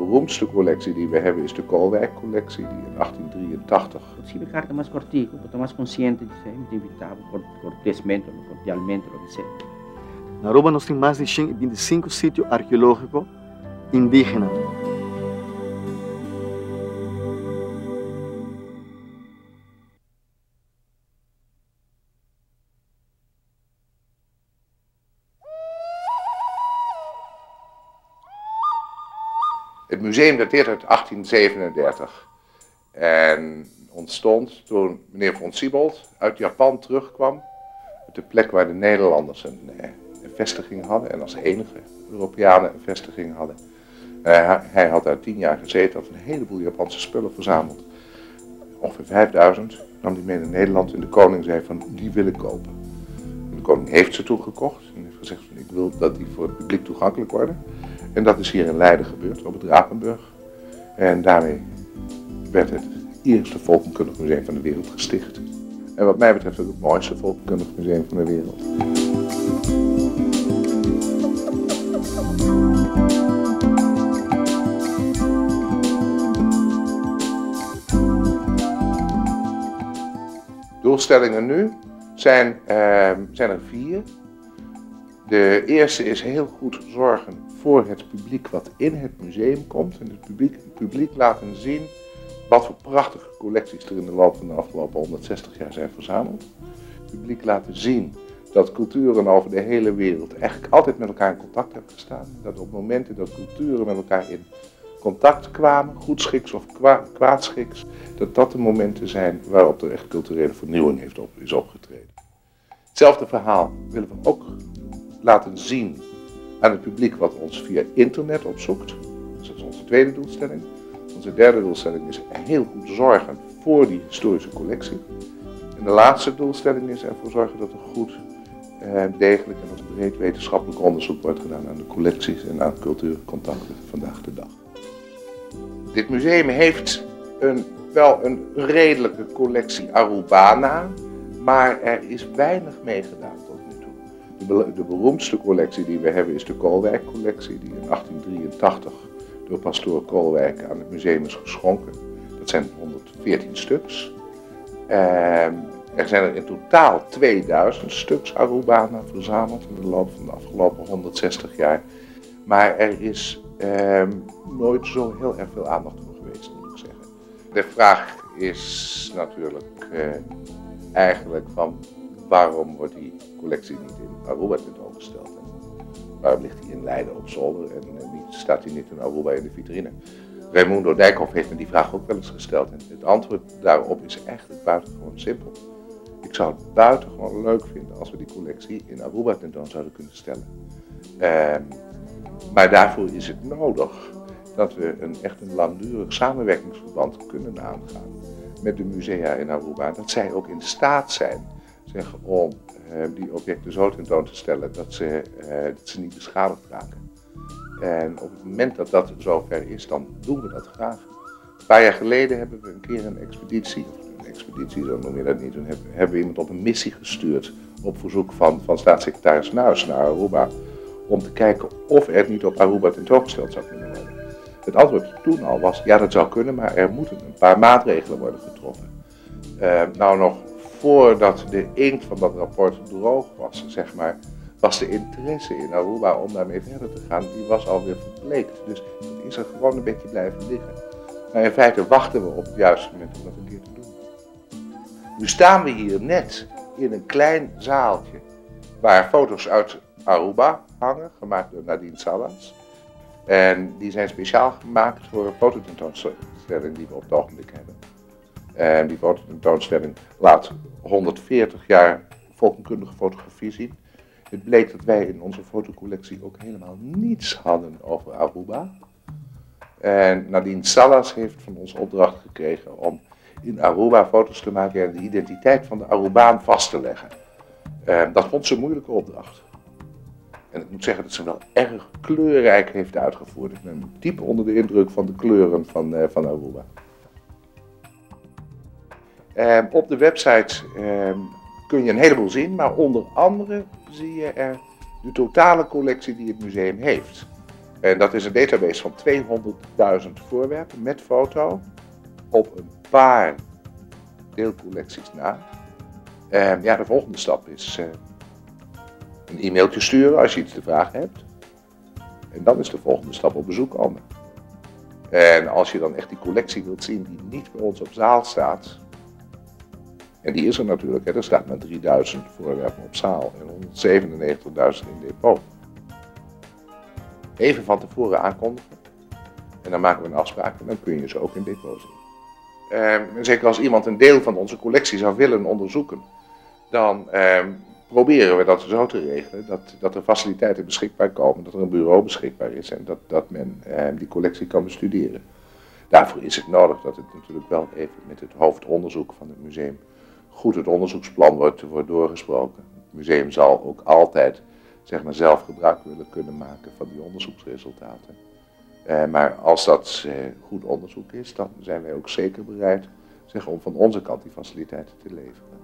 beroemdste collectie die we hebben is de Koolwijk-collectie, die in 1883... Possibile carta mais cortica, un po' mais consciente de ser, te invitava cortesmente, cordialmente, lo que sea. Na Aruba nós temos mais de 25 sítios arqueológicos indígenas. Het museum dateert uit 1837 en ontstond toen meneer von Siebold uit Japan terugkwam. Op de plek waar de Nederlanders een vestiging hadden en als enige Europeanen een vestiging hadden. Hij had daar 10 jaar gezeten, had een heleboel Japanse spullen verzameld. Ongeveer 5000 nam hij mee naar Nederland en de koning zei van die wil ik kopen. En de koning heeft ze toen gekocht en heeft gezegd van ik wil dat die voor het publiek toegankelijk worden. En dat is hier in Leiden gebeurd, op het Rapenburg. En daarmee werd het eerste volkenkundig museum van de wereld gesticht. En wat mij betreft ook het mooiste volkenkundig museum van de wereld. Doelstellingen nu zijn er 4. De eerste is heel goed zorgen voor het publiek wat in het museum komt. En het publiek laten zien wat voor prachtige collecties er in de loop van de afgelopen 160 jaar zijn verzameld. Het publiek laten zien dat culturen over de hele wereld eigenlijk altijd met elkaar in contact hebben gestaan. Dat op momenten dat culturen met elkaar in contact kwamen, goedschiks of kwaadschiks, dat dat de momenten zijn waarop er echt culturele vernieuwing is opgetreden. Hetzelfde verhaal willen we ook laten zien aan het publiek wat ons via internet opzoekt. Dus dat is onze tweede doelstelling. Onze derde doelstelling is heel goed zorgen voor die historische collectie. En de laatste doelstelling is ervoor zorgen dat er goed, degelijk en ook breed wetenschappelijk onderzoek wordt gedaan aan de collecties en aan cultuurcontacten vandaag de dag. Dit museum heeft wel een redelijke collectie Arubana, maar er is weinig meegedaan tot nu toe. De beroemdste collectie die we hebben is de Koolwijk-collectie, die in 1883 door pastoor Koolwijk aan het museum is geschonken. Dat zijn 114 stuks. Er zijn er in totaal 2000 stuks Arubana verzameld in de loop van de afgelopen 160 jaar. Maar er is nooit zo heel erg veel aandacht voor geweest, moet ik zeggen. De vraag is natuurlijk eigenlijk van waarom wordt die collectie niet in Aruba tentoongesteld? Waarom ligt die in Leiden op zolder en staat die niet in Aruba in de vitrine? Raimundo Dijkhoff heeft me die vraag ook wel eens gesteld. En het antwoord daarop is eigenlijk buitengewoon simpel. Ik zou het buitengewoon leuk vinden als we die collectie in Aruba tentoon zouden kunnen stellen. Maar daarvoor is het nodig dat we echt een langdurig samenwerkingsverband kunnen aangaan met de musea in Aruba. Dat zij ook in staat zijn om die objecten zo tentoon te stellen dat ze niet beschadigd raken. En op het moment dat dat zover is, dan doen we dat graag. Een paar jaar geleden hebben we een keer een expeditie, zo noem je dat niet, toen hebben we iemand op een missie gestuurd op verzoek van staatssecretaris Nuis naar Aruba, om te kijken of er niet op Aruba tentoongesteld zou kunnen worden. Het antwoord toen al was, ja dat zou kunnen, maar er moeten een paar maatregelen worden getroffen. Nog voordat de inkt van dat rapport droog was, zeg maar, was de interesse in Aruba om daarmee verder te gaan, die was alweer verbleekt. Dus dat is er gewoon een beetje blijven liggen. Maar in feite wachten we op het juiste moment om dat een keer te doen. Nu staan we hier net in een klein zaaltje waar foto's uit Aruba hangen, gemaakt door Nadine Salas. En die zijn speciaal gemaakt voor een fototentoonstelling die we op het ogenblik hebben. En die fototentoonstelling laat 140 jaar volkenkundige fotografie zien. Het bleek dat wij in onze fotocollectie ook helemaal niets hadden over Aruba. En Nadine Salas heeft van ons opdracht gekregen om in Aruba foto's te maken en de identiteit van de Arubaan vast te leggen. Dat vond ze een moeilijke opdracht. En ik moet zeggen dat ze wel erg kleurrijk heeft uitgevoerd. Ik ben diep onder de indruk van de kleuren van Aruba. Op de website kun je een heleboel zien, maar onder andere zie je er de totale collectie die het museum heeft. En dat is een database van 200.000 voorwerpen met foto op een paar deelcollecties na. Ja, de volgende stap is een e-mailtje sturen als je iets te vragen hebt. En dan is de volgende stap op bezoek komen. En als je dan echt die collectie wilt zien die niet bij ons op zaal staat, en die is er natuurlijk, hè, er staat maar 3000 voorwerpen op zaal en 197.000 in depot. Even van tevoren aankondigen en dan maken we een afspraak en dan kun je ze ook in depot zien. En zeker als iemand een deel van onze collectie zou willen onderzoeken, dan proberen we dat zo te regelen dat er faciliteiten beschikbaar komen, dat er een bureau beschikbaar is en dat men die collectie kan bestuderen. Daarvoor is het nodig dat het natuurlijk wel even met het hoofdonderzoek van het museum goed het onderzoeksplan wordt doorgesproken. Het museum zal ook altijd zeg maar, zelf gebruik willen kunnen maken van die onderzoeksresultaten. Maar als dat goed onderzoek is, dan zijn wij ook zeker bereid zeg, om van onze kant die faciliteiten te leveren.